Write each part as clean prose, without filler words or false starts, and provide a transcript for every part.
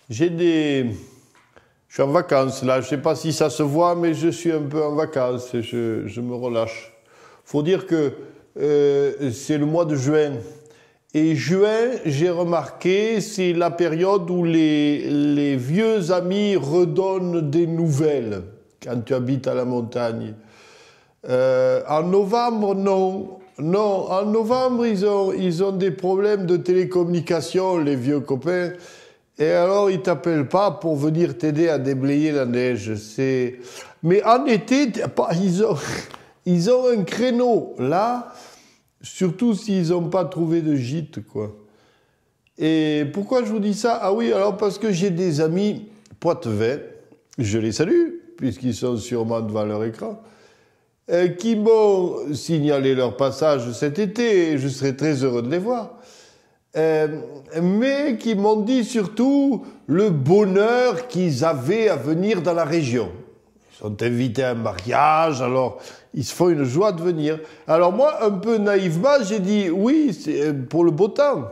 J'ai des... Je suis en vacances là, je ne sais pas si ça se voit, mais je suis un peu en vacances et je me relâche. Faut dire que c'est le mois de juin. Et juin, j'ai remarqué, c'est la période où les vieux amis redonnent des nouvelles quand tu habites à la montagne. En novembre, non. Non, en novembre, ils ont des problèmes de télécommunication, les vieux copains. Et alors, ils t'appellent pas pour venir t'aider à déblayer la neige. Mais en été, ils ont un créneau. Là, surtout s'ils n'ont pas trouvé de gîte, quoi. Et pourquoi je vous dis ça? Ah oui, alors parce que j'ai des amis poitevins, je les salue, puisqu'ils sont sûrement devant leur écran, qui m'ont signalé leur passage cet été, et je serais très heureux de les voir. Mais qui m'ont dit surtout le bonheur qu'ils avaient à venir dans la région. Ils sont invités à un mariage, alors ils se font une joie de venir. Alors moi, un peu naïvement, j'ai dit oui, c'est pour le beau temps.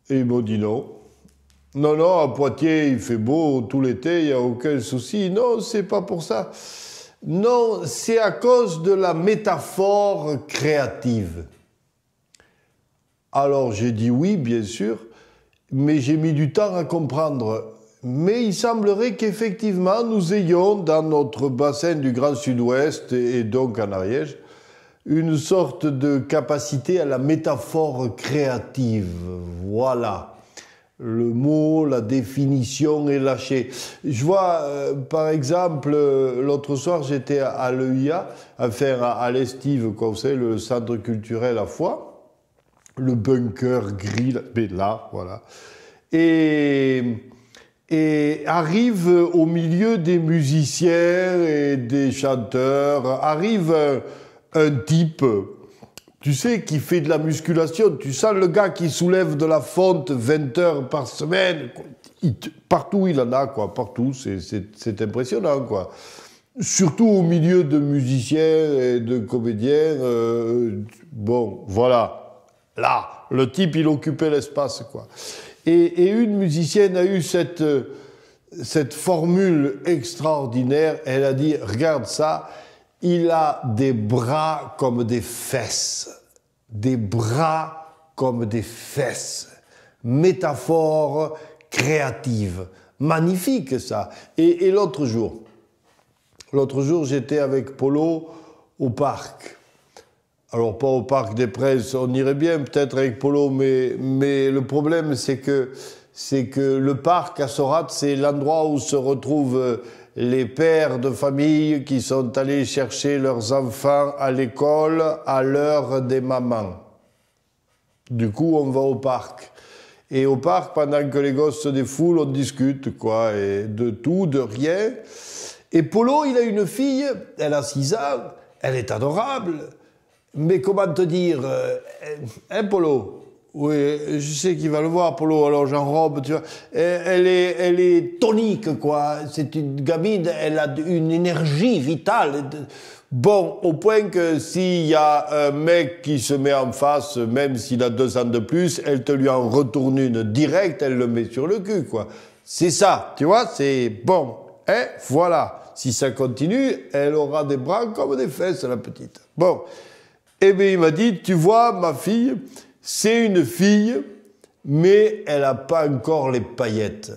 Et ils m'ont dit non. Non, non, à Poitiers, il fait beau tout l'été, il n'y a aucun souci. Non, c'est pas pour ça. Non, c'est à cause de la métaphore créative. Alors j'ai dit oui, bien sûr, mais j'ai mis du temps à comprendre. Mais il semblerait qu'effectivement, nous ayons dans notre bassin du Grand Sud-Ouest, et donc en Ariège, une sorte de capacité à la métaphore créative. Voilà. Le mot, la définition est lâchée. Je vois, par exemple, l'autre soir, j'étais à l'EIA, enfin à l'Estive, quoi, vous savez, le centre culturel à Foix. Le bunker gris, mais là, voilà. Et arrive au milieu des musiciens et des chanteurs, arrive un type, tu sais, qui fait de la musculation. Tu sens le gars qui soulève de la fonte 20 heures par semaine. Partout, il en a, quoi. Partout, c'est impressionnant, quoi. Surtout au milieu de musiciens et de comédiens. Bon, voilà. Là, le type, il occupait l'espace, quoi. Et une musicienne a eu cette formule extraordinaire. Elle a dit, regarde ça, il a des bras comme des fesses. Des bras comme des fesses. Métaphore créative. Magnifique, ça. Et l'autre jour, j'étais avec Polo au parc. Alors, pas au Parc des Princes, on irait bien peut-être avec Polo, mais le problème, c'est que le parc à Sorate, c'est l'endroit où se retrouvent les pères de famille qui sont allés chercher leurs enfants à l'école à l'heure des mamans. Du coup, on va au parc. Et au parc, pendant que les gosses se défoulent, on discute, quoi, et de tout, de rien. Et Polo, il a une fille, elle a 6 ans, elle est adorable. Mais comment te dire, hein, Polo? Oui, je sais qu'il va le voir, Polo, alors j'enrobe, tu vois. Elle est tonique, quoi. C'est une gamine, elle a une énergie vitale. Bon, au point que s'il y a un mec qui se met en face, même s'il a 2 ans de plus, elle te lui en retourne une directe, elle le met sur le cul, quoi. C'est ça, tu vois, c'est bon. Hein, voilà. Si ça continue, elle aura des bras comme des fesses, la petite. Bon. Eh bien, il m'a dit, tu vois, ma fille, c'est une fille, mais elle n'a pas encore les paillettes.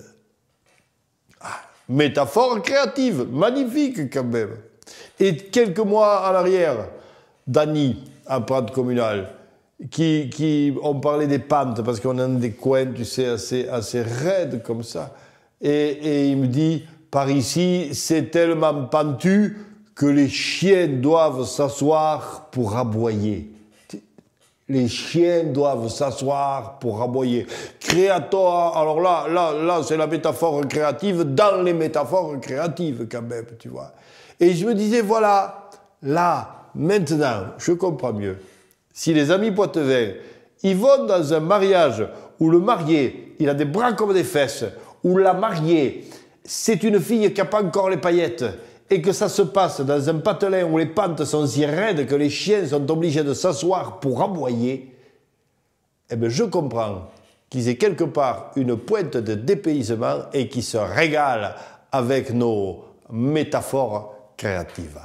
Ah, métaphore créative, magnifique quand même. Et quelques mois en arrière, Dany, à Pente Communale, on parlait des pentes, parce qu'on a des coins, tu sais, assez raides comme ça. Et il me dit, par ici, c'est tellement pentu que les chiens doivent s'asseoir pour aboyer. Les chiens doivent s'asseoir pour aboyer. Créateur, alors là, c'est la métaphore créative dans les métaphores créatives quand même, tu vois. Et je me disais, voilà, là, maintenant, je comprends mieux. Si les amis poitevins, ils vont dans un mariage où le marié, il a des bras comme des fesses, où la mariée, c'est une fille qui n'a pas encore les paillettes, et que ça se passe dans un patelin où les pentes sont si raides que les chiens sont obligés de s'asseoir pour aboyer, eh bien je comprends qu'ils aient quelque part une pointe de dépaysement et qui se régalent avec nos métaphores créatives.